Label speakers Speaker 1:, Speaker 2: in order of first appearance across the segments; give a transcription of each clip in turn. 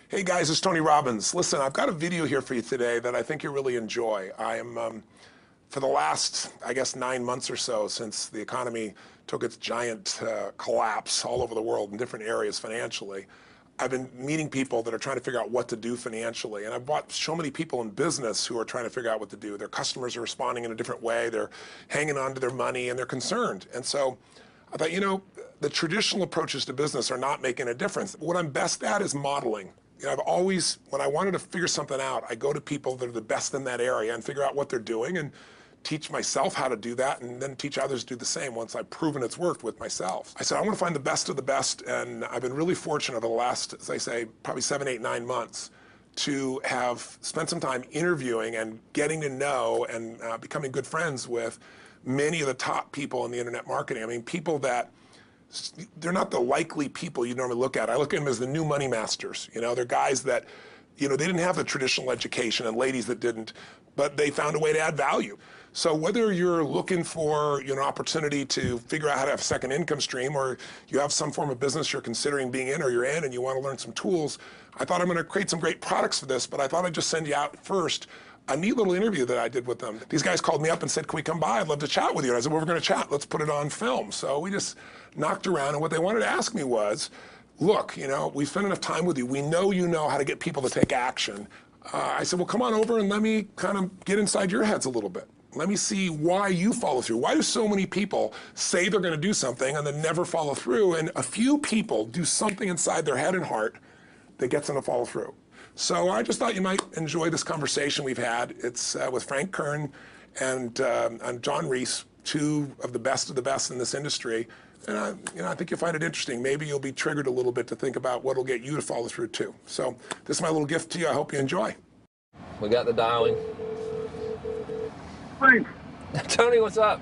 Speaker 1: Hey guys, it's Tony Robbins. Listen, I've got a video here for you today that I think you'll really enjoy. I am, for the last, I guess, 9 months or so since the economy took its giant collapse all over the world in different areas financially, I've been meeting people that are trying to figure out what to do financially. And I've watched so many people in business who are trying to figure out what to do. Their customers are responding in a different way. They're hanging on to their money and they're concerned. And so I thought, you know, the traditional approaches to business are not making a difference. What I'm best at is modeling. You know, I've always, when I wanted to figure something out, I go to people that are the best in that area and figure out what they're doing and teach myself how to do that and then teach others to do the same once I've proven it's worked with myself. I said, I want to find the best of the best, and I've been really fortunate over the last, as I say, probably 7, 8, 9 months to have spent some time interviewing and getting to know and becoming good friends with many of the top people in the internet marketing. I mean, people that they're not the likely people you normally look at. I look at them as the new money masters. You know, they're guys that, you know, they didn't have the traditional education and ladies that didn't, but they found a way to add value. So whether you're looking for, you know, an opportunity to figure out how to have a second income stream, or you have some form of business you're considering being in or you're in and you want to learn some tools, I thought I'm going to create some great products for this, but I thought I'd just send you out first a neat little interview that I did with them. These guys called me up and said, can we come by? I'd love to chat with you. And I said, well, we're going to chat. Let's put it on film. So we just knocked around, and what they wanted to ask me was, look, you know, we've spent enough time with you. We know you know how to get people to take action. I said, well, come on over and let me kind of get inside your heads a little bit. Let me see why you follow through. Why do so many people say they're going to do something and then never follow through? And a few people do something inside their head and heart that gets them to follow through. So I just thought you might enjoy this conversation we've had. It's with Frank Kern and John Reese, two of the best in this industry. And I think you'll find it interesting. Maybe you'll be triggered a little bit to think about what will get you to follow through too. So this is my little gift to you. I hope you enjoy.
Speaker 2: We got the dialing.
Speaker 3: Frank.
Speaker 2: Tony, what's up?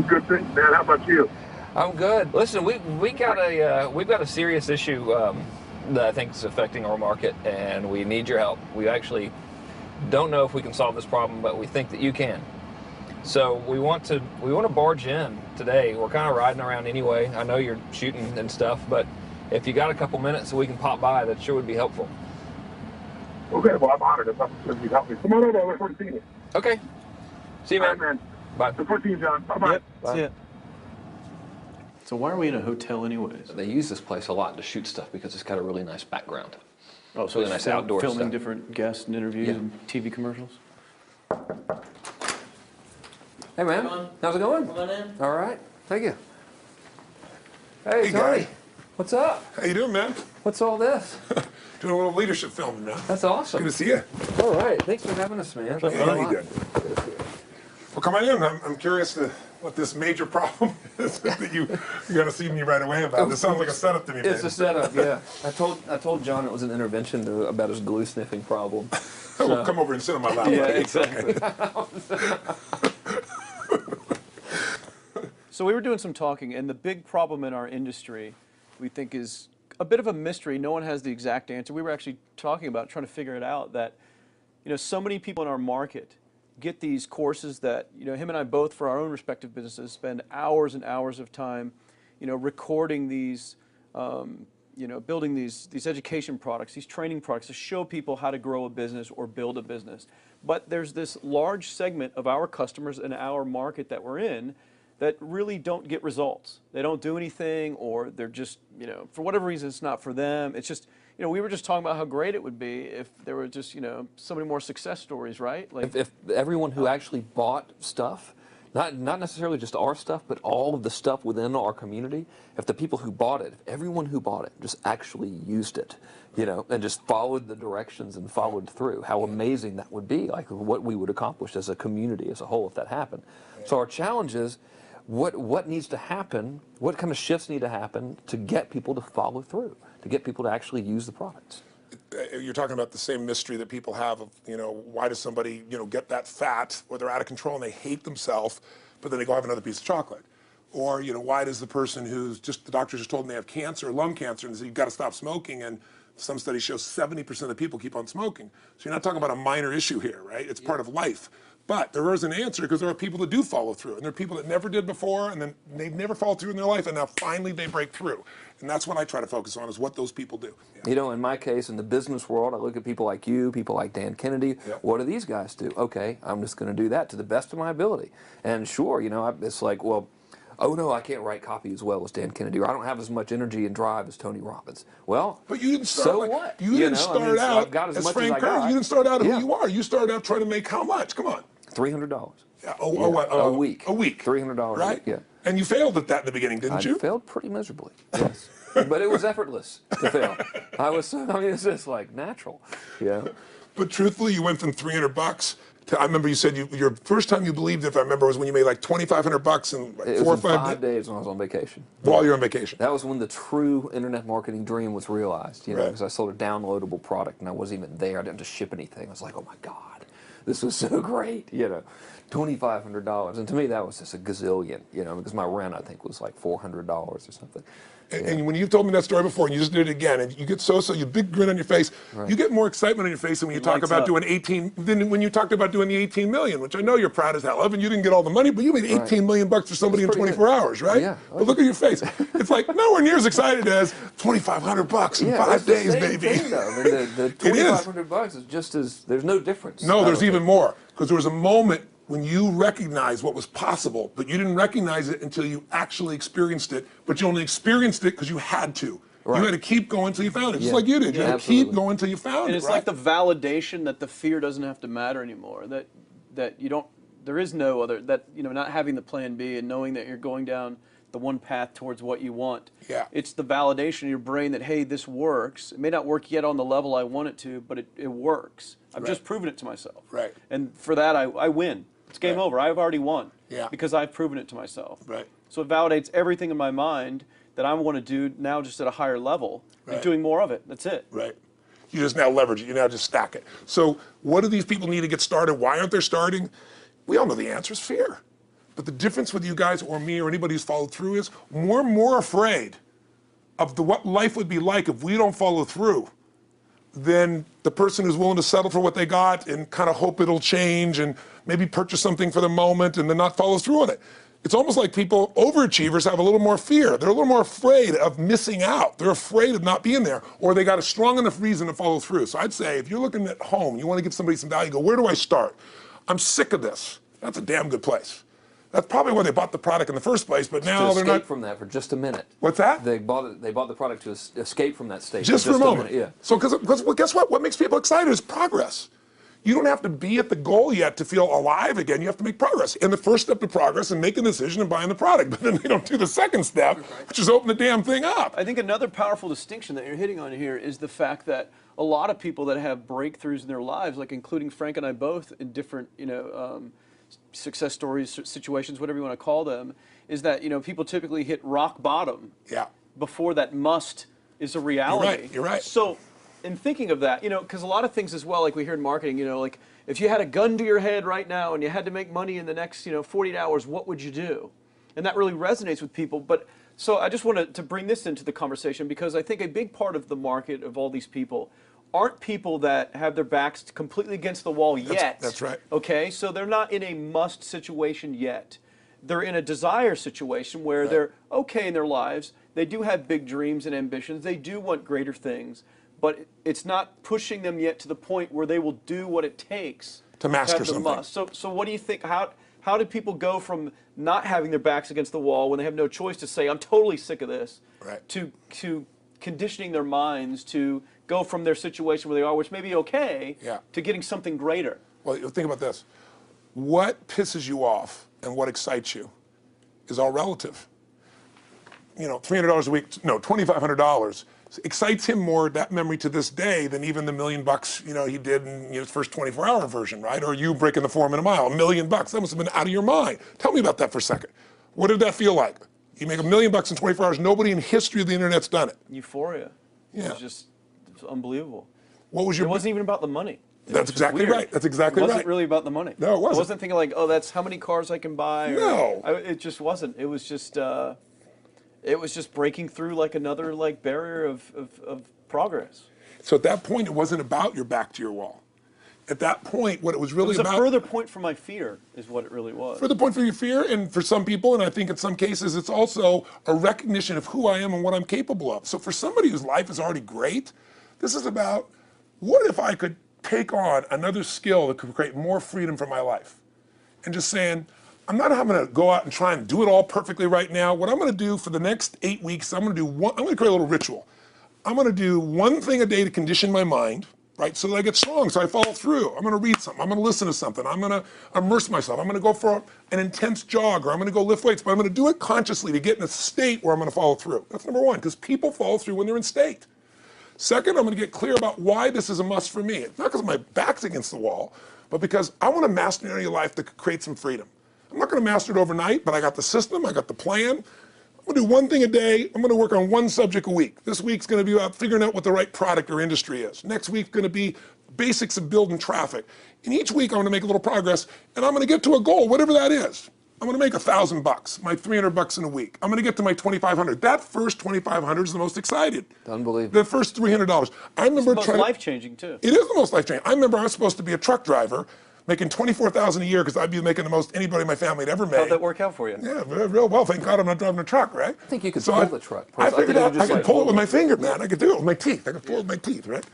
Speaker 3: Good thing, man. How about you?
Speaker 2: I'm good. Listen, we've got a serious issue that I think is affecting our market, and we need your help. We actually don't know if we can solve this problem, but we think that you can. So we want to barge in today. We're kind of riding around anyway. I know you're shooting and stuff, but if you got a couple minutes so we can pop by, that sure would be helpful.
Speaker 3: Okay, well, I'm honored. If you help me. Come on over. I look forward to seeing you.
Speaker 2: Okay. See you, man.
Speaker 3: All right, man.
Speaker 2: Bye.
Speaker 3: Look forward to seeing you, John. Bye-bye.
Speaker 4: Yep,
Speaker 2: Bye.
Speaker 4: see ya. So why are we in a hotel anyways?
Speaker 2: They use this place a lot to shoot stuff because it's got a really nice background.
Speaker 4: Oh, so
Speaker 2: really
Speaker 4: it's
Speaker 2: nice
Speaker 4: for
Speaker 2: outdoor
Speaker 4: filming
Speaker 2: stuff.
Speaker 4: different guests and interviews
Speaker 2: Yeah.
Speaker 4: and TV commercials?
Speaker 2: Hey, man. How's it going?
Speaker 5: Come on in.
Speaker 2: All right. Thank you. Hey,
Speaker 1: Hey,
Speaker 2: Tony.
Speaker 1: guy.
Speaker 2: What's up?
Speaker 1: How you doing, man?
Speaker 2: What's all this?
Speaker 1: Doing a little leadership filming now.
Speaker 2: That's awesome.
Speaker 1: Good to see you.
Speaker 2: All right. Thanks for having us, man.
Speaker 1: Yeah, how you doing? Well, come on in. I'm curious to what this major problem is that you got to see me right away about. This sounds like a setup to me,
Speaker 2: It's
Speaker 1: man.
Speaker 2: a setup, yeah. I told John it was an intervention about his glue sniffing problem.
Speaker 1: Well, come over and sit on my lap.
Speaker 2: Yeah,
Speaker 1: buddy.
Speaker 2: exactly.
Speaker 4: So we were doing some talking, and the big problem in our industry, we think, is a bit of a mystery. No one has the exact answer. We were actually talking about trying to figure it out, that, you know, so many people in our market get these courses that, you know, him and I both, for our own respective businesses, spend hours and hours of time, you know, recording these, you know, building these education products, these training products to show people how to grow a business or build a business. But there's this large segment of our customers and our market that we're in that really don't get results. They don't do anything, or they're just, you know, for whatever reason, it's not for them. It's just, you know, we were just talking about how great it would be if there were just, you know, so many more success stories, right? Like,
Speaker 2: If everyone who actually bought stuff, not necessarily just our stuff, but all of the stuff within our community, if the people who bought it, if everyone who bought it just actually used it, you know, and just followed the directions and followed through, how amazing that would be, like what we would accomplish as a community as a whole if that happened. So our challenge is, what needs to happen, what kind of shifts need to happen to get people to follow through, to get people to actually use the products?
Speaker 1: You're talking about the same mystery that people have of, you know, why does somebody, you know, get that fat, or they're out of control and they hate themselves, but then they go have another piece of chocolate? Or, you know, why does the person who's just, the doctor just told them they have cancer, lung cancer, and they say, you've got to stop smoking, and some studies show 70% of the people keep on smoking. So you're not talking about a minor issue here, right? It's part of life. But there is an answer because there are people that do follow through, and there are people that never did before, and then they've never followed through in their life, and now finally they break through. And that's what I try to focus on, is what those people do.
Speaker 2: You know, in my case, in the business world, I look at people like you, people like Dan Kennedy.
Speaker 1: Yep.
Speaker 2: What do these guys do? Okay, I'm just going to do that to the best of my ability. And sure, you know, it's like, well, oh no, I can't write copy as well as Dan Kennedy, or I don't have as much energy and drive as Tony Robbins. Well,
Speaker 1: but you didn't start.
Speaker 2: So
Speaker 1: like,
Speaker 2: what?
Speaker 1: You didn't start
Speaker 2: so
Speaker 1: out
Speaker 2: I've got as much
Speaker 1: Frank
Speaker 2: as I
Speaker 1: Kern.
Speaker 2: got.
Speaker 1: You didn't start out who
Speaker 2: Yeah.
Speaker 1: you are. You started out trying to make how much? Come on.
Speaker 2: $300.
Speaker 1: Yeah,
Speaker 2: A week.
Speaker 1: A week.
Speaker 2: $300
Speaker 1: right?
Speaker 2: a week, yeah.
Speaker 1: And you failed at that in the beginning, didn't you?
Speaker 2: I failed pretty miserably, yes. But it was effortless to fail. I mean, it's just like natural, yeah.
Speaker 1: But truthfully, you went from $300 to, I remember you said your first time you believed, if I remember, was when you made like $2,500 in like
Speaker 2: It
Speaker 1: 4 or
Speaker 2: was in
Speaker 1: 5
Speaker 2: 5 days when I was on vacation.
Speaker 1: while you're on vacation.
Speaker 2: That was when the true internet marketing dream was realized, you know,
Speaker 1: Right.
Speaker 2: because I sold a downloadable product and I wasn't even there. I didn't have to ship anything. I was like, oh my God, this was so great, you know. $2,500, and to me that was just a gazillion, you know, because my rent I think was like $400 or something.
Speaker 1: And when you've told me that story before, and you just did it again, and you get you big grin on your face, you get more excitement on your face than when you talk about doing 18, than when you talked about doing the 18 million, which I know you're proud as hell of, and you didn't get all the money, but you made 18 million bucks for somebody in 24 hours, right?
Speaker 2: Yeah.
Speaker 1: But look at your face. It's like nowhere near as excited as $2,500 in 5 days, baby.
Speaker 2: Thing, though. I mean, the $2,500 is just as, there's no difference.
Speaker 1: No, there's even more, because there was a moment when you recognized what was possible, but you didn't recognize it until you actually experienced it, but you only experienced it because you had to.
Speaker 2: Right.
Speaker 1: You had to keep going until you found it, just
Speaker 2: Yeah.
Speaker 1: like you did. You
Speaker 2: Yeah,
Speaker 1: had to
Speaker 2: absolutely.
Speaker 1: keep going until you found
Speaker 4: And
Speaker 1: it,
Speaker 4: it's
Speaker 1: right?
Speaker 4: like the validation that the fear doesn't have to matter anymore. That you don't. There is no other. That, you know, not having the plan B and knowing that you're going down the one path towards what you want.
Speaker 1: Yeah.
Speaker 4: It's the validation in your brain that, hey, this works. It may not work yet on the level I want it to, but it works. I've just proven it to myself.
Speaker 1: Right.
Speaker 4: And for that, I win. It's game
Speaker 1: Right.
Speaker 4: over. I've already won.
Speaker 1: Yeah.
Speaker 4: Because I've proven it to myself.
Speaker 1: Right.
Speaker 4: So it validates everything in my mind that I want to do now, just at a higher level,
Speaker 1: Right.
Speaker 4: and doing more of it. That's it.
Speaker 1: Right. You just now leverage it. You now just stack it. So what do these people need to get started? Why aren't they starting? We all know the answer is fear. But the difference with you guys or me or anybody who's followed through is we're more afraid of what life would be like if we don't follow through than the person who's willing to settle for what they got and kind of hope it'll change and maybe purchase something for the moment and then not follow through on it. It's almost like people, overachievers, have a little more fear. They're a little more afraid of missing out. They're afraid of not being there, or they got a strong enough reason to follow through. So I'd say if you're looking at home, you want to give somebody some value, go, where do I start? I'm sick of this. That's a damn good place. That's probably why they bought the product in the first place, but now
Speaker 2: To
Speaker 1: they're
Speaker 2: escape
Speaker 1: not.
Speaker 2: from that for just a minute.
Speaker 1: What's that?
Speaker 2: They bought the product to escape from that state.
Speaker 1: Just for a moment.
Speaker 2: minute, yeah.
Speaker 1: So, because well, guess what? What makes people excited is progress. You don't have to be at the goal yet to feel alive again. You have to make progress. And the first step to progress is making a decision and buying the product. But then they don't do the second step, which is open the damn thing up.
Speaker 4: I think another powerful distinction that you're hitting on here is the fact that a lot of people that have breakthroughs in their lives, like including Frank and I both in different, success stories, situations, whatever you want to call them, is that, people typically hit rock bottom
Speaker 1: Yeah.
Speaker 4: before that must is a reality.
Speaker 1: You're right.
Speaker 4: So in thinking of that, because a lot of things as well, like we hear in marketing, like if you had a gun to your head right now and you had to make money in the next, 48 hours, what would you do? And that really resonates with people. But so I just wanted to bring this into the conversation because I think a big part of the market of all these people aren't people that have their backs completely against the wall yet.
Speaker 1: That's right.
Speaker 4: Okay, so they're not in a must situation yet. They're in a desire situation where they're okay in their lives. They do have big dreams and ambitions. They do want greater things, but it's not pushing them yet to the point where they will do what it takes
Speaker 1: To master
Speaker 4: have the
Speaker 1: something.
Speaker 4: must. So what do you think? How do people go from not having their backs against the wall when they have no choice to say, I'm totally sick of this,
Speaker 1: Right.
Speaker 4: to conditioning their minds to go from their situation where they are, which may be okay, to getting something greater?
Speaker 1: Well, think about this. What pisses you off and what excites you is all relative. $300 a week, no, $2,500 excites him more, that memory to this day, than even the $1 million, he did in his first 24-hour version, right? Or you breaking the 4 minute mile, $1 million. That must have been out of your mind. Tell me about that for a second. What did that feel like? You make $1 million in 24 hours. Nobody in history of the internet's done it.
Speaker 4: Euphoria.
Speaker 1: Yeah.
Speaker 4: It's unbelievable.
Speaker 1: What was your?
Speaker 4: It wasn't even about the money.
Speaker 1: That's exactly
Speaker 4: weird.
Speaker 1: right. That's exactly
Speaker 4: It wasn't
Speaker 1: right.
Speaker 4: really about the money.
Speaker 1: No, it wasn't.
Speaker 4: I wasn't thinking like, oh, that's how many cars I can buy.
Speaker 1: No.
Speaker 4: It just wasn't. It was just breaking through like another barrier of progress.
Speaker 1: So at that point, it wasn't about your back to your wall. At that point, what it was really
Speaker 4: It was
Speaker 1: about.
Speaker 4: a further point for my fear, is what it really was.
Speaker 1: Further point for your fear, and for some people, and I think in some cases, it's also a recognition of who I am and what I'm capable of. So for somebody whose life is already great, this is about, what if I could take on another skill that could create more freedom for my life? And just saying, I'm not having to go out and try and do it all perfectly right now. What I'm going to do for the next 8 weeks, I'm going to create a little ritual. I'm going to do one thing a day to condition my mind, right, so that I get strong, so I follow through. I'm going to read something. I'm going to listen to something. I'm going to immerse myself. I'm going to go for an intense jog, or I'm going to go lift weights, but I'm going to do it consciously to get in a state where I'm going to follow through. That's number one, because people follow through when they're in state. Second, I'm going to get clear about why this is a must for me. It's not because my back's against the wall, but because I want to master an area of life that could create some freedom. I'm not going to master it overnight, but I got the system, I got the plan. I'm going to do one thing a day. I'm going to work on one subject a week. This week's going to be about figuring out what the right product or industry is. Next week's going to be basics of building traffic. And each week I'm going to make a little progress, and I'm going to get to a goal, whatever that is. I'm going to make $1,000, my $300 in a week. I'm going to get to my $2,500. That first $2,500 is the most excited.
Speaker 2: Unbelievable.
Speaker 1: The first $300. I remember
Speaker 4: It's the most life-changing, too.
Speaker 1: It is the most life-changing. I remember I was supposed to be a truck driver, making $24,000 a year, because I'd be making the most anybody in my family had ever made.
Speaker 4: How'd that work out for you?
Speaker 1: Yeah, real well. Thank God I'm not driving a truck, right?
Speaker 2: I think you could pull the truck.
Speaker 1: I figured out I could
Speaker 2: like
Speaker 1: pull it with my finger, man. I could do it with my teeth. I could pull it with my teeth, right?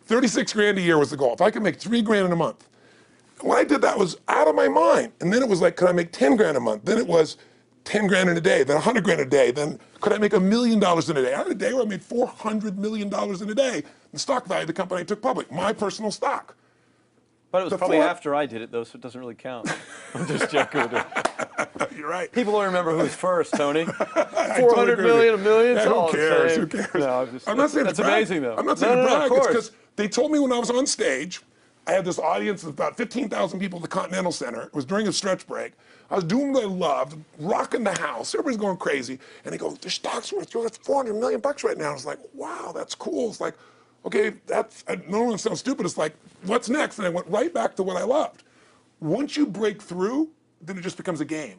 Speaker 1: 36 grand a year was the goal. If I could make 3 grand in a month. When I did that, was out of my mind. And then it was like, could I make 10 grand a month? Then it was 10 grand in a day, then 100 grand a day. Then could I make $1 million in a day? I had a day where I made $400 million in a day. The stock value of the company I took public, my personal stock.
Speaker 4: But it was probably after I did it, though, so it doesn't really count. I'm just joking with you.
Speaker 1: You're right.
Speaker 4: People don't remember who's first, Tony. 400 million, a million,
Speaker 1: yeah,
Speaker 4: it's all
Speaker 1: who cares?
Speaker 4: the
Speaker 1: Who
Speaker 4: same.
Speaker 1: cares?
Speaker 4: No,
Speaker 1: I'm not saying
Speaker 4: that's
Speaker 1: to brag.
Speaker 4: amazing, though.
Speaker 1: I'm not saying
Speaker 4: no,
Speaker 1: to brag.
Speaker 4: of
Speaker 1: It's
Speaker 4: course.
Speaker 1: because they told me when I was on stage, I had this audience of about 15,000 people at the Continental Center. It was during a stretch break. I was doing what I loved, rocking the house. Everybody's going crazy. And they go, "The stock's worth $400 million right now." I was like, wow, that's cool. It's like, okay, that's, I don't want to sound stupid. It's like, what's next? And I went right back to what I loved. Once you break through, then it just becomes a game.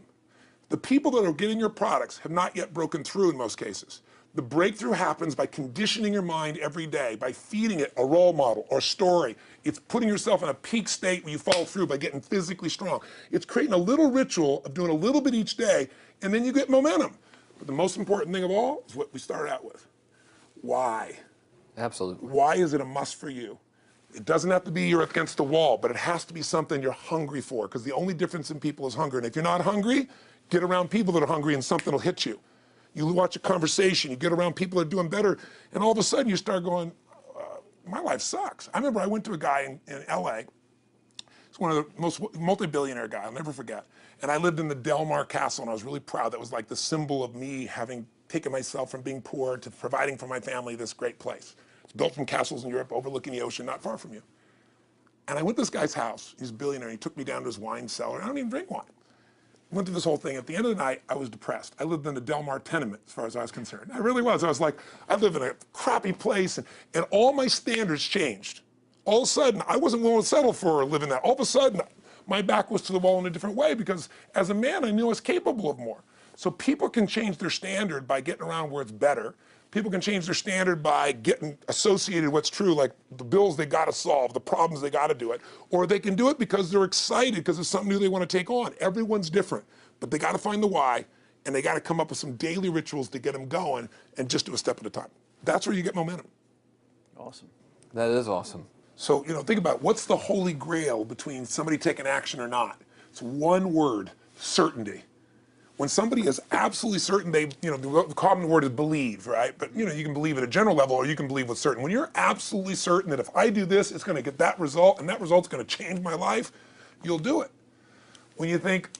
Speaker 1: The people that are getting your products have not yet broken through in most cases. The breakthrough happens by conditioning your mind every day, by feeding it a role model or story. It's putting yourself in a peak state where you follow through by getting physically strong. It's creating a little ritual of doing a little bit each day, and then you get momentum. But the most important thing of all is what we started out with. Why?
Speaker 2: Absolutely.
Speaker 1: Why is it a must for you? It doesn't have to be you're against the wall, but it has to be something you're hungry for, because the only difference in people is hunger. And if you're not hungry, get around people that are hungry and something will hit you. You watch a conversation, you get around people that are doing better, and all of a sudden you start going, my life sucks. I remember I went to a guy in LA. He's one of the most multi-billionaire guy, I'll never forget. And I lived in the Del Mar Castle, and I was really proud. That was like the symbol of me having taken myself from being poor to providing for my family this great place. It's built from castles in Europe overlooking the ocean, not far from you. And I went to this guy's house. He's a billionaire. He took me down to his wine cellar. I don't even drink wine. Went through this whole thing. At the end of the night, I was depressed. I lived in the Del Mar tenement, as far as I was concerned. I really was. I was like, I live in a crappy place, and all my standards changed. All of a sudden, I wasn't willing to settle for living that. All of a sudden, my back was to the wall in a different way, because as a man, I knew I was capable of more. So people can change their standard by getting around where it's better. People can change their standard by getting associated with what's true, like the bills they got to solve, the problems they got to do it. Or they can do it because they're excited, because it's something new they want to take on. Everyone's different, but they got to find the why, and they got to come up with some daily rituals to get them going, and just do a step at a time. That's where you get momentum.
Speaker 4: Awesome.
Speaker 2: That is awesome.
Speaker 1: So, think about what's the holy grail between somebody taking action or not. It's one word: certainty. When somebody is absolutely certain, the common word is believe, right? But you can believe at a general level, or you can believe what's certain. When you're absolutely certain that if I do this, it's going to get that result, and that result's going to change my life, you'll do it. When you think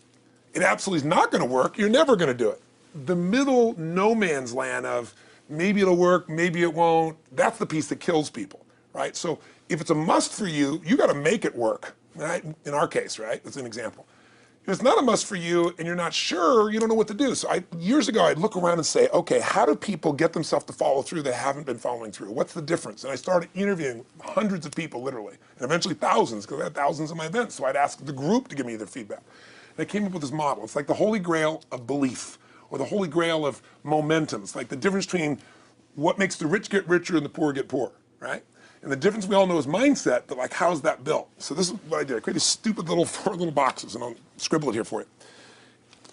Speaker 1: it absolutely is not going to work, you're never going to do it. The middle no man's land of maybe it'll work, maybe it won't, that's the piece that kills people, right? So if it's a must for you, you got to make it work, right? In our case, right? That's an example. If it's not a must for you and you're not sure, you don't know what to do. So years ago, I'd look around and say, okay, how do people get themselves to follow through that haven't been following through? What's the difference? And I started interviewing hundreds of people, literally, and eventually thousands, because I had thousands of my events. So I'd ask the group to give me their feedback. And I came up with this model. It's like the holy grail of belief, or the holy grail of momentum. It's like the difference between what makes the rich get richer and the poor get poor, right? And the difference we all know is mindset, but like, how's that built? So this is what I did. I created stupid little 4 little boxes, and I'll scribble it here for you.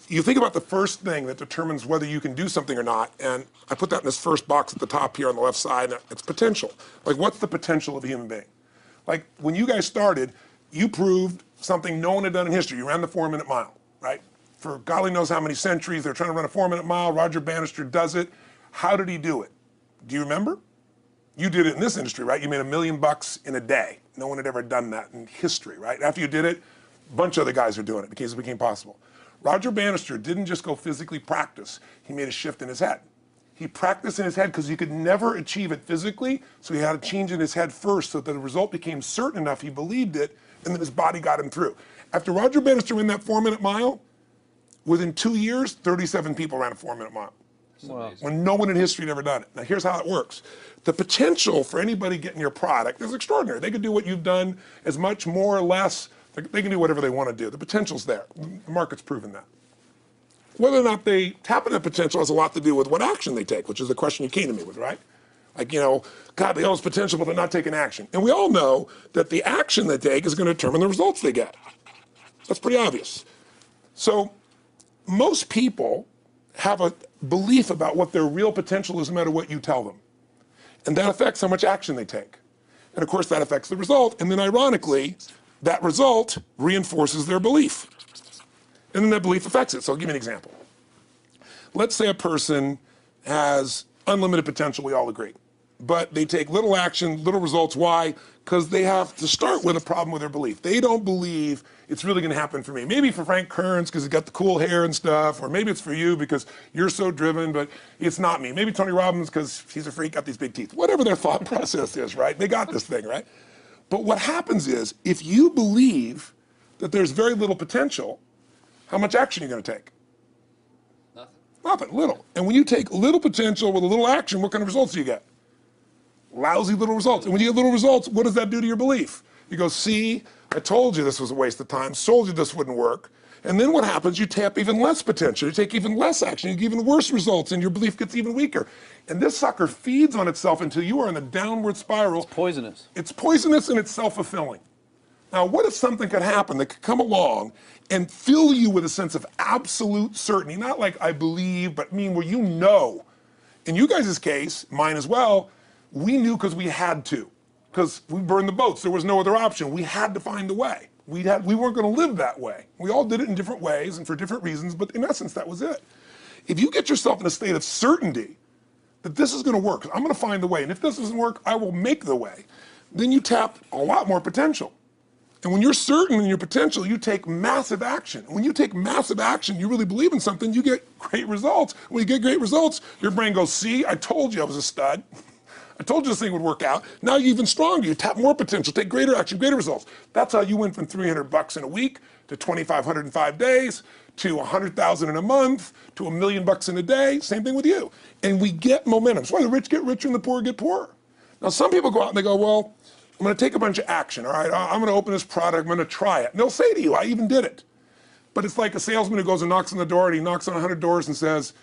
Speaker 1: You think about the first thing that determines whether you can do something or not, and I put that in this first box at the top here on the left side, and it's potential. Like, what's the potential of a human being? Like, when you guys started, you proved something no one had done in history. You ran the 4-minute mile, right? For golly knows how many centuries, they're trying to run a 4-minute mile. Roger Bannister does it. How did he do it? Do you remember? You did it in this industry, right? You made $1 million in a day. No one had ever done that in history, right? After you did it, a bunch of other guys are doing it because it became possible. Roger Bannister didn't just go physically practice. He made a shift in his head. He practiced in his head because he could never achieve it physically, so he had to change in his head first so that the result became certain enough he believed it, and then his body got him through. After Roger Bannister ran that 4-minute mile, within 2 years, 37 people ran a 4-minute mile.
Speaker 4: Wow.
Speaker 1: When no one in history had ever done it. Now here's how it works. The potential for anybody getting your product is extraordinary. They could do what you've done as much, more or less. They can do whatever they want to do. The potential's there. The market's proven that. Whether or not they tap into that potential has a lot to do with what action they take, which is the question you came to me with, right? Like, you know, God, they all have potential, but they're not taking action. And we all know that the action they take is going to determine the results they get. That's pretty obvious. So most people have a belief about what their real potential is no matter what you tell them. And that affects how much action they take. And of course that affects the result. And then ironically, that result reinforces their belief. And then that belief affects it. So I'll give you an example. Let's say a person has unlimited potential, we all agree. But they take little action, little results. Why? Because they have to start with a problem with their belief. They don't believe it's really going to happen for me. Maybe for Frank Kearns because he's got the cool hair and stuff, or maybe it's for you because you're so driven, but it's not me. Maybe Tony Robbins because he's a freak, got these big teeth. Whatever their thought process is, right? They got this thing, right? But what happens is, if you believe that there's very little potential, how much action are you going to take? Nothing, little. And when you take little potential with a little action, what kind of results do you get? Lousy little results. And when you get little results, what does that do to your belief? You go, see, I told you this was a waste of time, told you this wouldn't work. And then what happens? You tap even less potential, you take even less action, you get even worse results, and your belief gets even weaker. And this sucker feeds on itself until you are in a downward spiral.
Speaker 4: It's poisonous.
Speaker 1: It's poisonous and it's self-fulfilling. Now, what if something could happen that could come along and fill you with a sense of absolute certainty? Not like I believe, but mean where you know. In you guys' case, mine as well, we knew because we had to. Because we burned the boats. There was no other option. We had to find a way. We weren't going to live that way. We all did it in different ways and for different reasons, but in essence, that was it. If you get yourself in a state of certainty that this is going to work, I'm going to find the way, and if this doesn't work, I will make the way, then you tap a lot more potential. And when you're certain in your potential, you take massive action. And when you take massive action, you really believe in something, you get great results. When you get great results, your brain goes, see, I told you I was a stud. I told you this thing would work out. Now you're even stronger. You tap more potential, take greater action, greater results. That's how you went from $300 in a week to $2,500 in 5 days to $100,000 in a month to $1 million in a day. Same thing with you. And we get momentum. That's why the rich get richer and the poor get poorer. Now some people go out and they go, well, I'm going to take a bunch of action. All right, I'm going to open this product. I'm going to try it. And they'll say to you, I even did it. But it's like a salesman who goes and knocks on the door, and he knocks on 100 doors and says,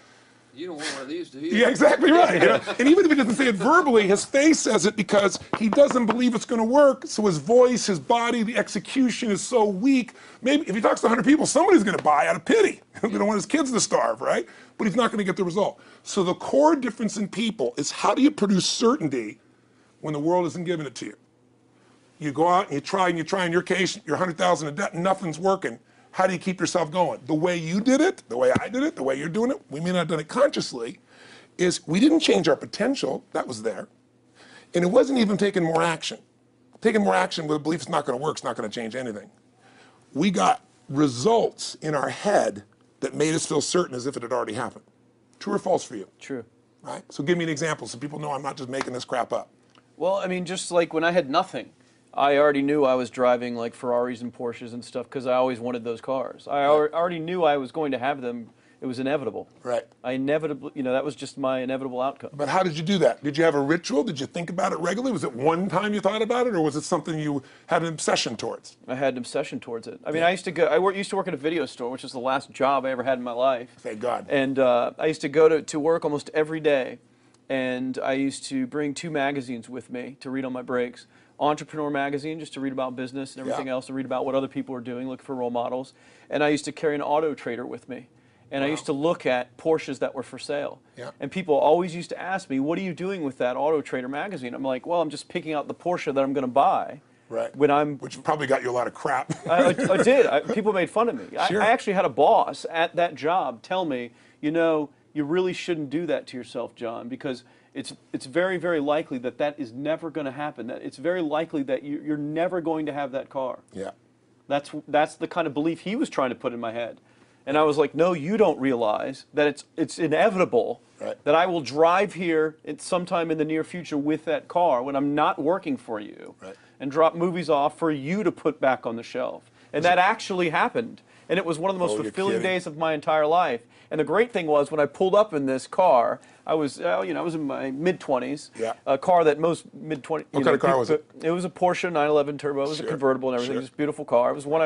Speaker 2: you don't want one of these, do you?
Speaker 1: yeah, exactly right. You know? And even if he doesn't say it verbally, his face says it because he doesn't believe it's going to work. So his voice, his body, the execution is so weak. Maybe if he talks to 100 people, somebody's going to buy out of pity. They don't want his kids to starve, right? But he's not going to get the result. So the core difference in people is how do you produce certainty when the world isn't giving it to you? You go out and you try. In your case, you're 100,000 in debt and nothing's working. How do you keep yourself going? The way you did it, the way I did it, the way you're doing it, we may not have done it consciously, is we didn't change our potential, that was there, and it wasn't even taking more action. Taking more action with a belief it's not going to work, it's not going to change anything. We got results in our head that made us feel certain as if it had already happened. True or false for you?
Speaker 4: True.
Speaker 1: Right? So give me an example so people know I'm not just making this crap up.
Speaker 4: Well, I mean, just like when I had nothing, I already knew I was driving like Ferraris and Porsches and stuff because I always wanted those cars. I already knew I was going to have them. It was inevitable.
Speaker 1: Right.
Speaker 4: I inevitably, that was just my inevitable outcome.
Speaker 1: But how did you do that? Did you have a ritual? Did you think about it regularly? Was it one time you thought about it, or was it something you had an obsession towards?
Speaker 4: I had an obsession towards it. I mean, I used to work at a video store, which was the last job I ever had in my life.
Speaker 1: Thank God.
Speaker 4: And I used to go to work almost every day. and I used to bring 2 magazines with me to read on my breaks. Entrepreneur magazine, just to read about business and everything else, to read about what other people are doing, look for role models. And I used to carry an Auto Trader with me. And I used to look at Porsches that were for sale.
Speaker 1: Yeah.
Speaker 4: And people always used to ask me, what are you doing with that Auto Trader magazine? I'm like, well, I'm just picking out the Porsche that I'm going to buy.
Speaker 1: Right.
Speaker 4: Which
Speaker 1: probably got you a lot of crap.
Speaker 4: I did. People made fun of me.
Speaker 1: Sure.
Speaker 4: I actually had a boss at that job tell me, you know, you really shouldn't do that to yourself, John, because it's very, very likely that that is never going to happen. That it's very likely that you're never going to have that car.
Speaker 1: Yeah.
Speaker 4: That's the kind of belief he was trying to put in my head. And I was like, no, you don't realize that it's inevitable that I will drive here sometime in the near future with that car when I'm not working for you and drop movies off for you to put back on the shelf. And that actually happened. And it was one of the most fulfilling days of my entire life. And the great thing was when I pulled up in this car, I was in my mid-20s.
Speaker 1: Yeah.
Speaker 4: A car that most mid-20s.
Speaker 1: What kind of car was it?
Speaker 4: It was a Porsche 911 Turbo. It was a convertible and everything. Just a beautiful car. It was one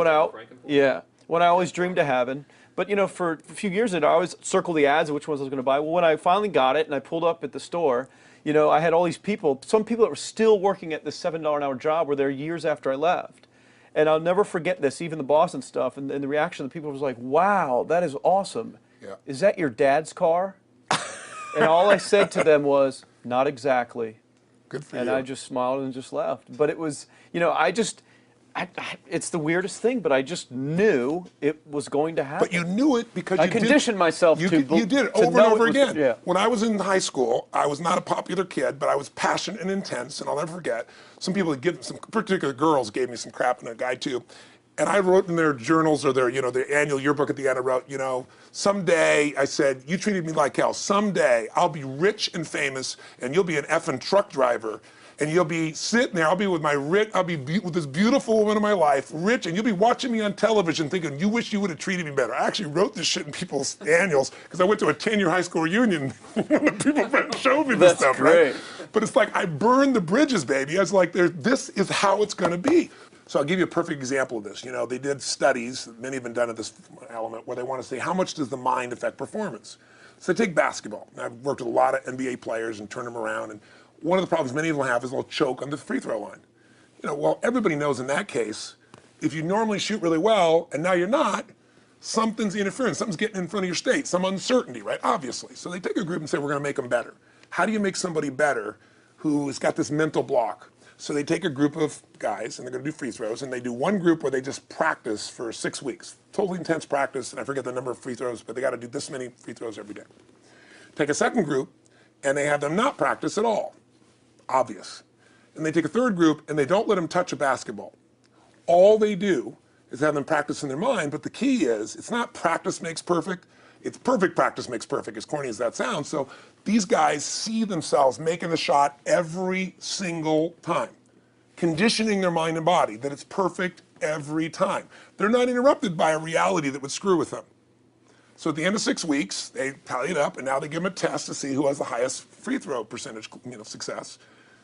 Speaker 4: I always dreamed of having. But you know, for a few years I always circled the ads of which ones I was going to buy. Well, when I finally got it and I pulled up at the store, you know, I had all these people. Some people that were still working at this $7 an hour job were there years after I left. And I'll never forget this, even the boss and stuff, and the reaction of the people was like, wow, that is awesome.
Speaker 1: Yeah.
Speaker 4: Is that your dad's car? And all I said to them was, not exactly.
Speaker 1: Good for
Speaker 4: and
Speaker 1: you.
Speaker 4: I just smiled and just left. But it was, you know, it's the weirdest thing, but I just knew it was going to happen.
Speaker 1: But you knew it because
Speaker 4: I conditioned myself to
Speaker 1: you did it
Speaker 4: to
Speaker 1: over and
Speaker 4: know
Speaker 1: over
Speaker 4: it was-
Speaker 1: again.
Speaker 4: yeah.
Speaker 1: When I was in high school, I was not a popular kid, but I was passionate and intense, and I'll never forget. Some people would give some particular girls gave me some crap, and a guy too. And I wrote in their journals or their, their annual yearbook at the end, I wrote, someday, I said, you treated me like hell. Someday I'll be rich and famous, and you'll be an effing truck driver. And you'll be sitting there, I'll be with with this beautiful woman of my life, rich, and you'll be watching me on television thinking, you wish you would have treated me better. I actually wrote this shit in people's annuals because I went to a 10-year high school reunion when people showed me this stuff,
Speaker 4: great.
Speaker 1: right? But it's like, I burned the bridges, baby. I was like, this is how it's gonna be. So I'll give you a perfect example of this. They did studies, many have been done at this element, where they want to say, how much does the mind affect performance? So take basketball. I've worked with a lot of NBA players and turned them around, and one of the problems many of them have is they'll choke on the free throw line. Well, everybody knows in that case, if you normally shoot really well and now you're not, something's interfering, something's getting in front of your state, some uncertainty, right? Obviously. So they take a group and say, we're gonna make them better. How do you make somebody better who has got this mental block? So they take a group of guys and they're gonna do free throws, and they do one group where they just practice for 6 weeks. Totally intense practice, and I forget the number of free throws, but they gotta do this many free throws every day. Take a second group, and they have them not practice at all. Obvious. And they take a third group and they don't let them touch a basketball. All they do is have them practice in their mind, but the key is, it's not practice makes perfect, it's perfect practice makes perfect, as corny as that sounds. So these guys see themselves making the shot every single time, conditioning their mind and body that it's perfect every time. They're not interrupted by a reality that would screw with them. So at the end of 6 weeks, they tally it up, and now they give them a test to see who has the highest free throw percentage, success.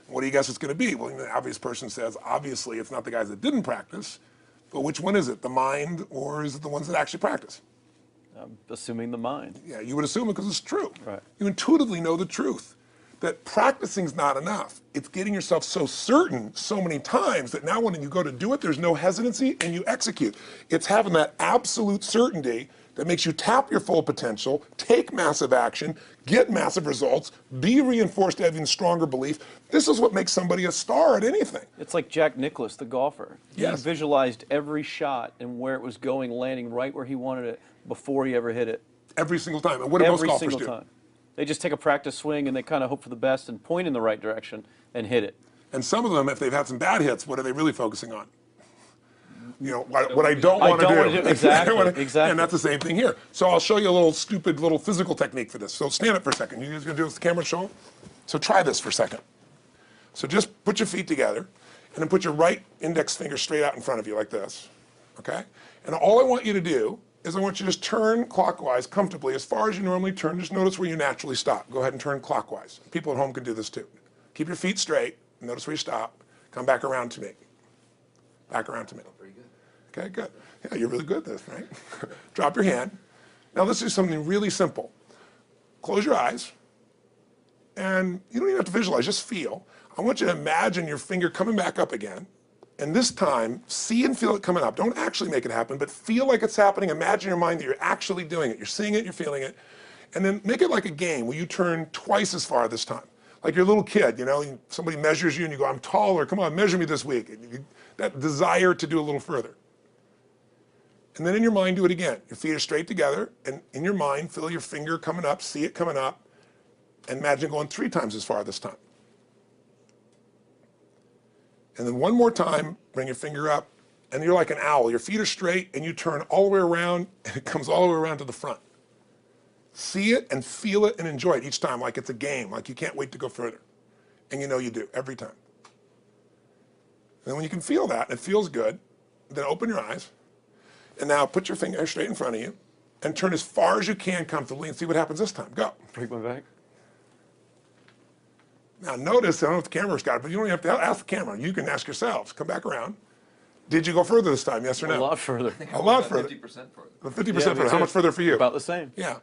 Speaker 1: What do you guess it's going to be? Well, the obvious person says, obviously, it's not the guys that didn't practice, but which one is it, the mind, or is it the ones that actually practice?
Speaker 4: I'm assuming the mind.
Speaker 1: Yeah, you would assume it because it's true.
Speaker 4: Right.
Speaker 1: You intuitively know the truth, that practicing's not enough. It's getting yourself so certain so many times that now when you go to do it, there's no hesitancy and you execute. It's having that absolute certainty that makes you tap your full potential, take massive action, get massive results, be reinforced to having stronger belief. This is what makes somebody a star at anything.
Speaker 4: It's like Jack Nicklaus, the golfer.
Speaker 1: Yes.
Speaker 4: He visualized every shot and where it was going, landing right where he wanted it before he ever hit it.
Speaker 1: Every single time. And what do most
Speaker 4: Every
Speaker 1: golfers
Speaker 4: single
Speaker 1: do?
Speaker 4: time. They just take a practice swing and they kind of hope for the best and point in the right direction and hit it.
Speaker 1: And some of them, if they've had some bad hits, what are they really focusing on? What I don't want to do.
Speaker 4: Exactly, exactly.
Speaker 1: And that's the same thing here. So I'll show you a little stupid little physical technique for this. So stand up for a second. You guys gonna do this with the camera show 'em? So try this for a second. So just put your feet together and then put your right index finger straight out in front of you like this, okay? And all I want you to do is I want you to just turn clockwise comfortably as far as you normally turn. Just notice where you naturally stop. Go ahead and turn clockwise. People at home can do this too. Keep your feet straight. Notice where you stop. Come back around to me. Back around to me. Okay, good. Yeah, you're really good at this, right? Drop your hand. Now let's do something really simple. Close your eyes And you don't even have to visualize, just feel. I want you to imagine your finger coming back up again. And this time, see and feel it coming up. Don't actually make it happen, but feel like it's happening. Imagine in your mind that you're actually doing it. You're seeing it, you're feeling it. And then make it like a game where you turn twice as far this time. Like you're a little kid, you know, somebody measures you and you go, I'm taller, come on, measure me this week. That desire to do a little further. And then in your mind, do it again. Your feet are straight together, and in your mind, feel your finger coming up, see it coming up, and imagine going 3 times as far this time. And then one more time, bring your finger up, and you're like an owl. Your feet are straight, and you turn all the way around, and it comes all the way around to the front. See it and feel it and enjoy it each time like it's a game, like you can't wait to go further. And you know you do, every time. And then when you can feel that, and it feels good, then open your eyes, and now put your finger straight in front of you, and turn as far as you can comfortably and see what happens this time. Go.
Speaker 4: Break my back.
Speaker 1: Now notice, I don't know if the camera's got it, but you don't have to ask the camera. You can ask yourselves. Come back around. Did you go further this time, yes or no?
Speaker 4: A lot further.
Speaker 1: A lot further.
Speaker 2: 50% further.
Speaker 1: 50% further. How much further for you?
Speaker 4: About the same.
Speaker 1: Yeah.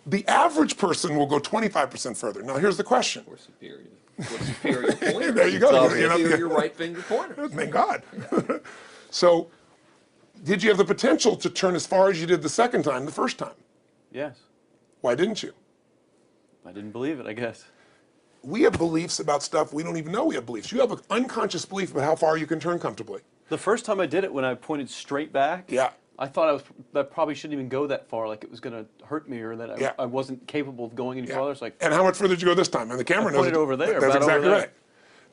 Speaker 1: The average person will go 25% further. Now here's the question.
Speaker 2: We're superior. We're superior pointers.
Speaker 1: There you go.
Speaker 2: It's superior right finger pointers.
Speaker 1: Thank God. So, did you have the potential to turn as far as you did the second time, the first time?
Speaker 4: Yes.
Speaker 1: Why didn't you?
Speaker 4: I didn't believe it, I guess.
Speaker 1: We have beliefs about stuff we don't even know we have beliefs. You have an unconscious belief about how far you can turn comfortably.
Speaker 4: The first time I did it, when I pointed straight back,
Speaker 1: Yeah.
Speaker 4: I thought that probably shouldn't even go that far, like it was going to hurt me, or that
Speaker 1: Yeah.
Speaker 4: I wasn't capable of going any
Speaker 1: Yeah.
Speaker 4: farther. It's like,
Speaker 1: And how much further did you go this time? And the camera knows.
Speaker 4: pointed over there,
Speaker 1: That's
Speaker 4: about over
Speaker 1: exactly
Speaker 4: there.
Speaker 1: right.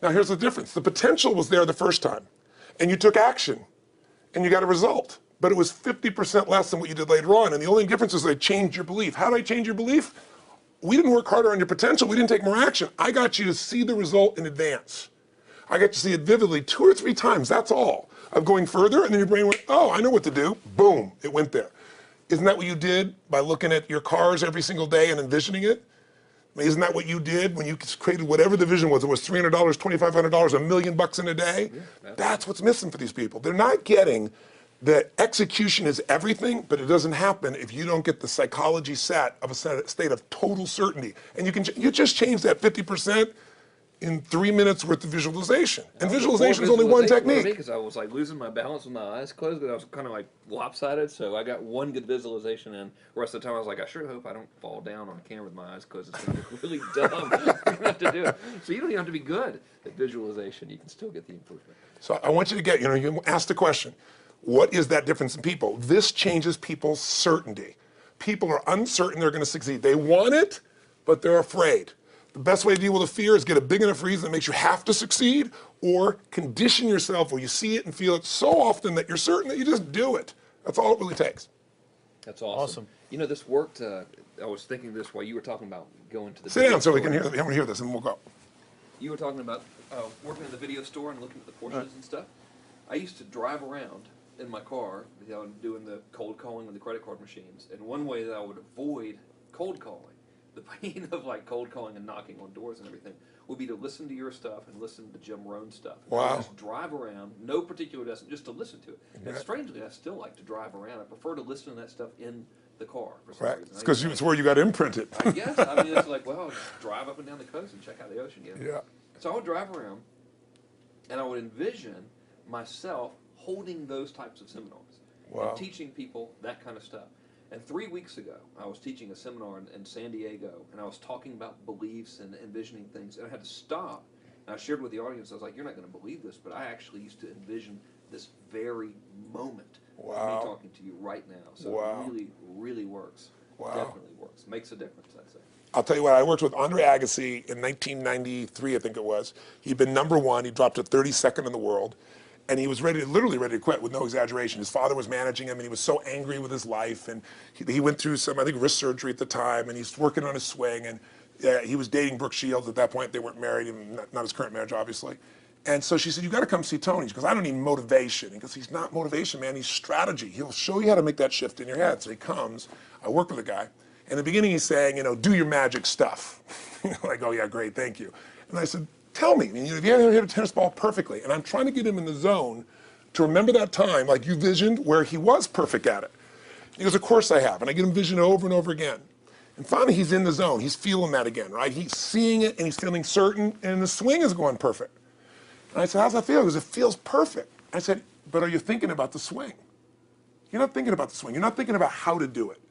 Speaker 1: Now here's the difference. The potential was there the first time, and you took action, and you got a result. But it was 50% less than what you did later on, and the only difference is they changed your belief. How did I change your belief? We didn't work harder on your potential. We didn't take more action. I got you to see the result in advance. I got you to see it vividly 2 or 3 times. That's all. Of going further, and then your brain went, oh, I know what to do. Boom, it went there. Isn't that what you did by looking at your cars every single day and envisioning it? I mean, isn't that what you did when you created whatever the vision was? It was $300, $2,500, $1 million in a day? Yeah, that's what's missing for these people. They're not getting that execution is everything, but it doesn't happen if you don't get the psychology set of a state of total certainty. And you just change that 50% in 3 minutes worth of visualization. And visualization is only one technique.
Speaker 2: Because I was like losing my balance with my eyes closed, because I was kind of like lopsided. So I got one good visualization in. The rest of the time I was like, I sure hope I don't fall down on camera with my eyes closed. It's going to look really dumb. I'm going to have to do it. So you don't even have to be good at visualization. You can still get the improvement.
Speaker 1: So I want you to get, you ask the question, what is that difference in people? This changes people's certainty. People are uncertain they're going to succeed. They want it, but they're afraid. The best way to deal with a fear is get a big enough reason that makes you have to succeed, or condition yourself where you see it and feel it so often that you're certain that you just do it. That's all it really takes.
Speaker 2: That's awesome. You know, this worked. I was thinking this while you were talking about going to the
Speaker 1: Sit down so we can hear this, and we'll go.
Speaker 2: You were talking about working in the video store and looking at the Porsches and stuff. I used to drive around in my car, doing the cold calling with the credit card machines. And one way that I would avoid cold calling, the pain of like cold calling and knocking on doors and everything, would be to listen to your stuff and listen to Jim Rohn's stuff. And I would just drive around, no particular destination, just to listen to it. And strangely, I still like to drive around. I prefer to listen to that stuff in the car for some reason.
Speaker 1: It's because it's where you got imprinted.
Speaker 2: I guess. I mean, it's like, well, I'll just drive up and down the coast and check out the ocean.
Speaker 1: Yeah.
Speaker 2: So I would drive around, and I would envision myself holding those types of seminars and teaching people that kind of stuff. And 3 weeks ago, I was teaching a seminar in San Diego, and I was talking about beliefs and envisioning things, and I had to stop. And I shared with the audience, I was like, you're not going to believe this, but I actually used to envision this very moment of me talking to you right now. So it really, really works. Definitely works. Makes a difference, I'd say.
Speaker 1: I'll tell you what, I worked with Andre Agassi in 1993, I think it was. He'd been #1, he dropped to 32nd in the world. And he was literally ready to quit with no exaggeration. His father was managing him, and he was so angry with his life. And he went through some, I think, wrist surgery at the time, and he's working on his swing. And he was dating Brooke Shields at that point. They weren't married, not his current marriage, obviously. And so she said, you got to come see Tony. Because I don't need motivation. Because he's not motivation, man. He's strategy. He'll show you how to make that shift in your head. So he comes. I work with a guy. In the beginning, he's saying, do your magic stuff. Like, oh, yeah, great, thank you. And I said, tell me, if you ever hit a tennis ball perfectly, and I'm trying to get him in the zone to remember that time, like you visioned, where he was perfect at it. He goes, of course I have. And I get him vision over and over again. And finally, he's in the zone. He's feeling that again, right? He's seeing it, and he's feeling certain, and the swing is going perfect. And I said, how's that feel? He goes, it feels perfect. I said, but are you thinking about the swing? You're not thinking about the swing. You're not thinking about how to do it.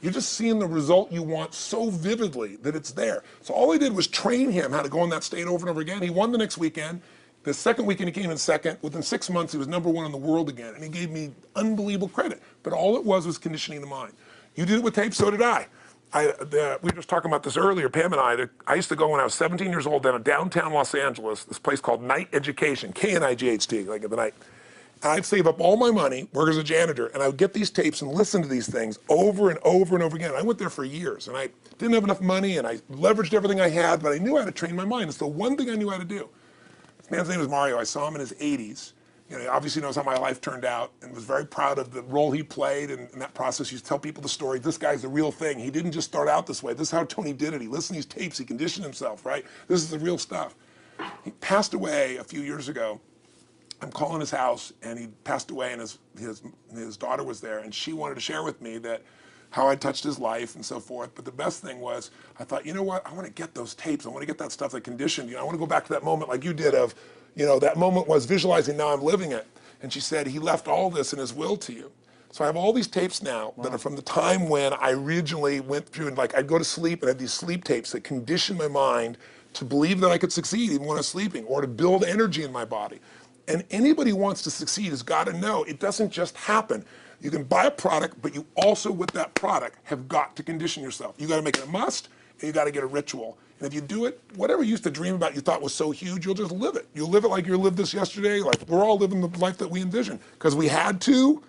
Speaker 1: You're just seeing the result you want so vividly that it's there. So all I did was train him how to go in that state over and over again. He won the next weekend. The second weekend he came in second. Within 6 months, he was #1 in the world again. And he gave me unbelievable credit. But all it was conditioning the mind. You did it with tape, so did I. We were just talking about this earlier, Pam and I used to go when I was 17 years old down in downtown Los Angeles, this place called Night Education, K-N-I-G-H-T, like in the night. And I'd save up all my money, work as a janitor, and I would get these tapes and listen to these things over and over and over again. I went there for years, and I didn't have enough money, and I leveraged everything I had, but I knew how to train my mind. It's the one thing I knew how to do. This man's name is Mario. I saw him in his 80s. You know, he obviously knows how my life turned out and was very proud of the role he played in that process. He used to tell people the story. This guy's the real thing. He didn't just start out this way. This is how Tony did it. He listened to these tapes. He conditioned himself, right? This is the real stuff. He passed away a few years ago. I'm calling his house, and he passed away, and his daughter was there, and she wanted to share with me that how I touched his life and so forth. But the best thing was, I thought, you know what? I want to get those tapes. I want to get that stuff that conditioned. You know, I want to go back to that moment like you did of, you know, that moment was visualizing, now I'm living it. And she said, he left all this in his will to you. So I have all these tapes now that are from the time when I originally went through, and like I'd go to sleep and I had these sleep tapes that conditioned my mind to believe that I could succeed even when I was sleeping, or to build energy in my body. And anybody who wants to succeed has got to know it doesn't just happen. You can buy a product, but you also, with that product, have got to condition yourself. You got to make it a must, and you got to get a ritual. And if you do it, whatever you used to dream about you thought was so huge, you'll just live it. You'll live it like you lived this yesterday, like we're all living the life that we envision. Because we had to,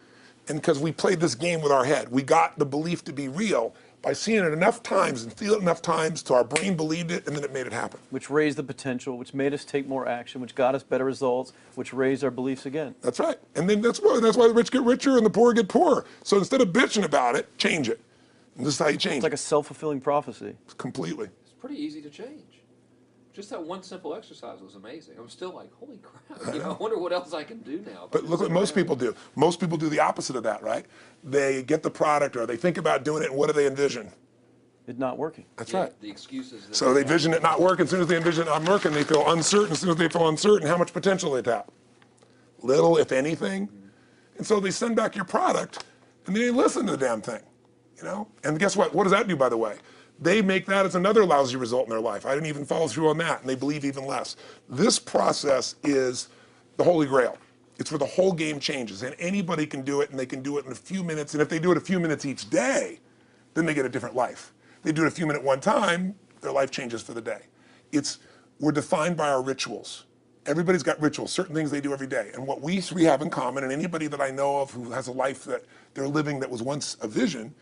Speaker 1: and because we played this game with our head. We got the belief to be real by seeing it enough times and feeling it enough times till our brain believed it, and then it made it happen.
Speaker 4: Which raised the potential, which made us take more action, which got us better results, which raised our beliefs again.
Speaker 1: That's right. And then that's why the rich get richer and the poor get poorer. So instead of bitching about it, change it. And this is how you change
Speaker 4: It's like a self-fulfilling prophecy.
Speaker 1: Completely.
Speaker 2: It's pretty easy to change. Just that one simple exercise was amazing. I'm still like, holy crap, you know, I wonder what else I can do now.
Speaker 1: But look what most people do. Most people do the opposite of that, right? They get the product or they think about doing it, and what do they envision?
Speaker 4: It's not working.
Speaker 1: That's right.
Speaker 2: The excuses.
Speaker 1: So they envision it not working. As soon as they envision it not working, they feel uncertain. As soon as they feel uncertain, how much potential they tap? Little, if anything. And so they send back your product, and they listen to the damn thing, you know? And guess what? What does that do, by the way? They make that as another lousy result in their life. I didn't even follow through on that, and they believe even less. This process is the Holy Grail. It's where the whole game changes, and anybody can do it, and they can do it in a few minutes. And if they do it a few minutes each day, then they get a different life. They do it a few minutes one time, their life changes for the day. We're defined by our rituals. Everybody's got rituals, certain things they do every day. And what we three have in common, and anybody that I know of who has a life that they're living that was once a vision,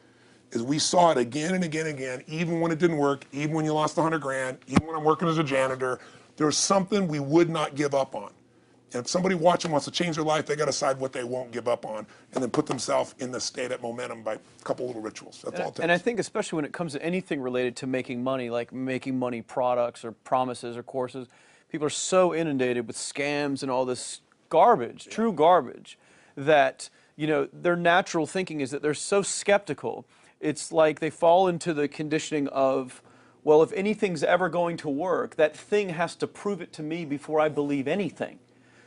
Speaker 1: is we saw it again and again and again, even when it didn't work, even when you lost 100 grand, even when I'm working as a janitor, there's something we would not give up on. And if somebody watching wants to change their life, they got to decide what they won't give up on, and then put themselves in the state of momentum by a couple little rituals. That's all it takes.
Speaker 4: And I think especially when it comes to anything related to making money, like making money products or promises or courses, people are so inundated with scams and all this garbage, true garbage, that, you know, their natural thinking is that they're so skeptical. It's like they fall into the conditioning of, well, if anything's ever going to work, that thing has to prove it to me before I believe anything.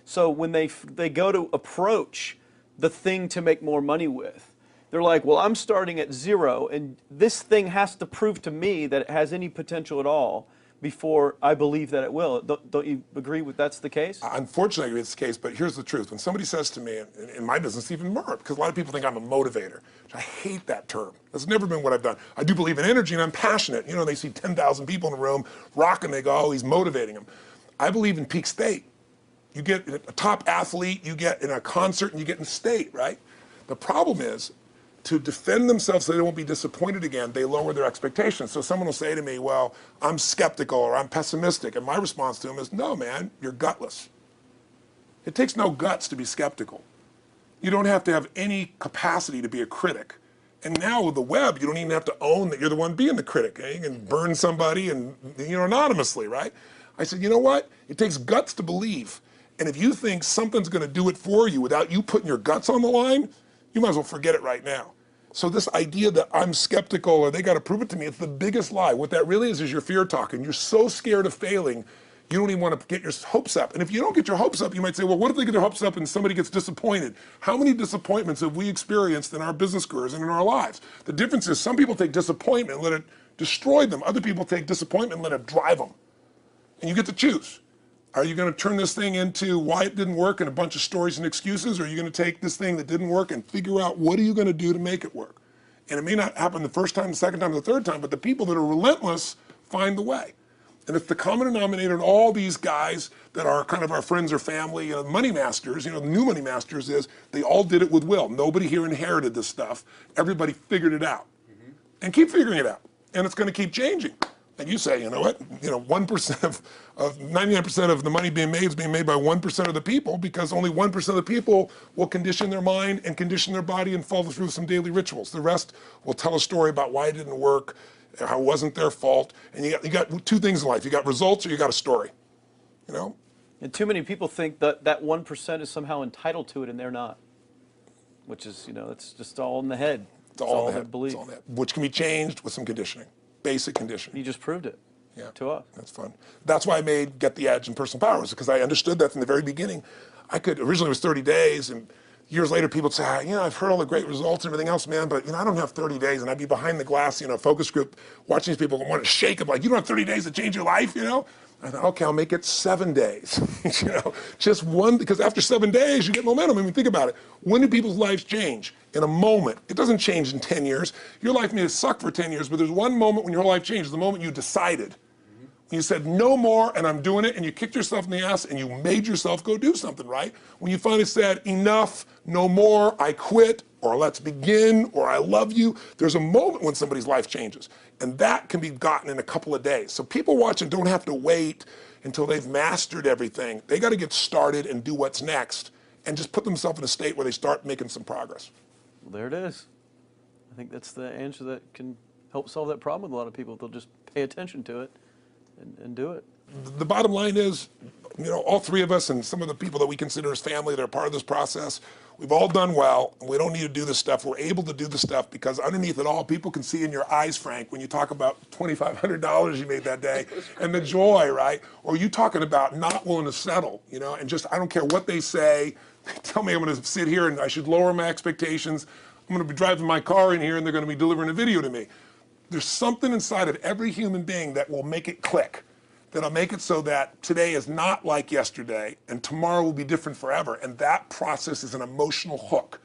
Speaker 4: So when they go to approach the thing to make more money with, they're like, well, I'm starting at zero, and this thing has to prove to me that it has any potential at all before I believe that it will. Don't you agree with that's the case?
Speaker 1: Unfortunately, I agree it's the case, but here's the truth. When somebody says to me, in my business even more, because a lot of people think I'm a motivator, which I hate that term. That's never been what I've done. I do believe in energy, and I'm passionate. You know, they see 10,000 people in a room rocking, they go, oh, he's motivating them. I believe in peak state. You get a top athlete, you get in a concert, and you get in state, right? The problem is, to defend themselves so they won't be disappointed again, they lower their expectations. So someone will say to me, well, I'm skeptical or I'm pessimistic. And my response to them is, no, man, you're gutless. It takes no guts to be skeptical. You don't have to have any capacity to be a critic. And now with the web, you don't even have to own that you're the one being the critic. You can burn somebody and, you know, anonymously, right? I said, you know what? It takes guts to believe. And if you think something's going to do it for you without you putting your guts on the line, you might as well forget it right now. So this idea that I'm skeptical or they got to prove it to me, it's the biggest lie. What that really is your fear talking. You're so scared of failing, you don't even want to get your hopes up. And if you don't get your hopes up, you might say, well, what if they get their hopes up and somebody gets disappointed? How many disappointments have we experienced in our business careers and in our lives? The difference is some people take disappointment and let it destroy them. Other people take disappointment and let it drive them. And you get to choose. Are you going to turn this thing into why it didn't work and a bunch of stories and excuses, or are you going to take this thing that didn't work and figure out what are you going to do to make it work? And it may not happen the first time, the second time, the third time, but the people that are relentless find the way. And it's the common denominator in all these guys that are kind of our friends or family, money masters, the new money masters is they all did it with will. Nobody here inherited this stuff. Everybody figured it out. And keep figuring it out. And it's going to keep changing. And you say, you know what, 1% of 99% of the money being made is being made by 1% of the people, because only 1% of the people will condition their mind and condition their body and follow through some daily rituals. The rest will tell a story about why it didn't work, how it wasn't their fault. And you got two things in life. You got results or you got a story,
Speaker 4: And too many people think that that 1% is somehow entitled to it, and they're not. Which is, it's just all in the head.
Speaker 1: It's all in the
Speaker 4: their
Speaker 1: head.
Speaker 4: belief.
Speaker 1: It's all in the head. Which can be changed with some conditioning, basic conditioning.
Speaker 4: You just proved it.
Speaker 1: Yeah,
Speaker 4: to us.
Speaker 1: That's fun. That's why I made Get the Edge and Personal Powers, because I understood that from the very beginning. Originally it was 30 days, and years later people would say, I've heard all the great results and everything else, man, but I don't have 30 days, and I'd be behind the glass, focus group, watching these people want to shake them, like, you don't have 30 days to change your life, I thought, okay, I'll make it 7 days, just one, because after 7 days, you get momentum. I mean, think about it. When do people's lives change? In a moment. It doesn't change in 10 years. Your life may suck for 10 years, but there's one moment when your whole life changes, the moment you decided. You said, no more, and I'm doing it, and you kicked yourself in the ass, and you made yourself go do something, right? When you finally said, enough, no more, I quit, or let's begin, or I love you, there's a moment when somebody's life changes. And that can be gotten in a couple of days. So people watching don't have to wait until they've mastered everything. They got to get started and do what's next, and just put themselves in a state where they start making some progress.
Speaker 4: Well, there it is. I think that's the answer that can help solve that problem with a lot of people. They'll just pay attention to it. And do it.
Speaker 1: The bottom line is, all three of us and some of the people that we consider as family that are part of this process, we've all done well, and we don't need to do this stuff. We're able to do this stuff because underneath it all, people can see in your eyes, Frank, when you talk about $2,500 you made that day and the joy, right? Or you talking about not willing to settle, and just, I don't care what they say. They tell me I'm going to sit here and I should lower my expectations. I'm going to be driving my car in here and they're going to be delivering a video to me. There's something inside of every human being that will make it click, that'll make it so that today is not like yesterday and tomorrow will be different forever. And that process is an emotional hook.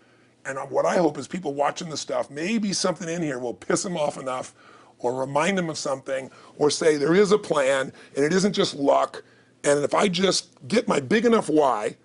Speaker 1: And what I hope is people watching this stuff, maybe something in here will piss them off enough or remind them of something or say there is a plan and it isn't just luck. And if I just get my big enough why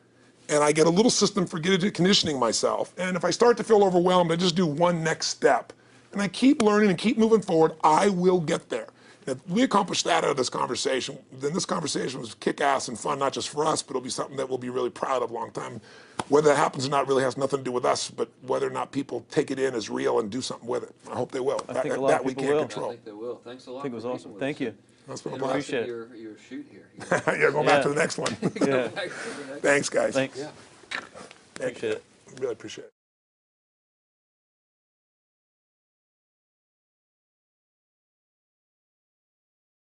Speaker 1: and I get a little system for conditioning myself, and if I start to feel overwhelmed, I just do one next step. And I keep learning and keep moving forward, I will get there. And if we accomplish that out of this conversation, then this conversation was kick-ass and fun, not just for us, but it'll be something that we'll be really proud of a long time. Whether that happens or not really has nothing to do with us, but whether or not people take it in as real and do something with it. I hope they will.
Speaker 4: I think a lot of people will.
Speaker 2: I think they will. Thanks a lot.
Speaker 4: I think it was awesome. Thank you.
Speaker 1: That's been a
Speaker 2: Appreciate
Speaker 1: blast.
Speaker 2: your shoot here.
Speaker 1: Yeah, go back to the next one.
Speaker 4: Yeah.
Speaker 1: Thanks, guys.
Speaker 4: Thanks.
Speaker 2: Yeah.
Speaker 4: Appreciate it.
Speaker 1: Really appreciate it.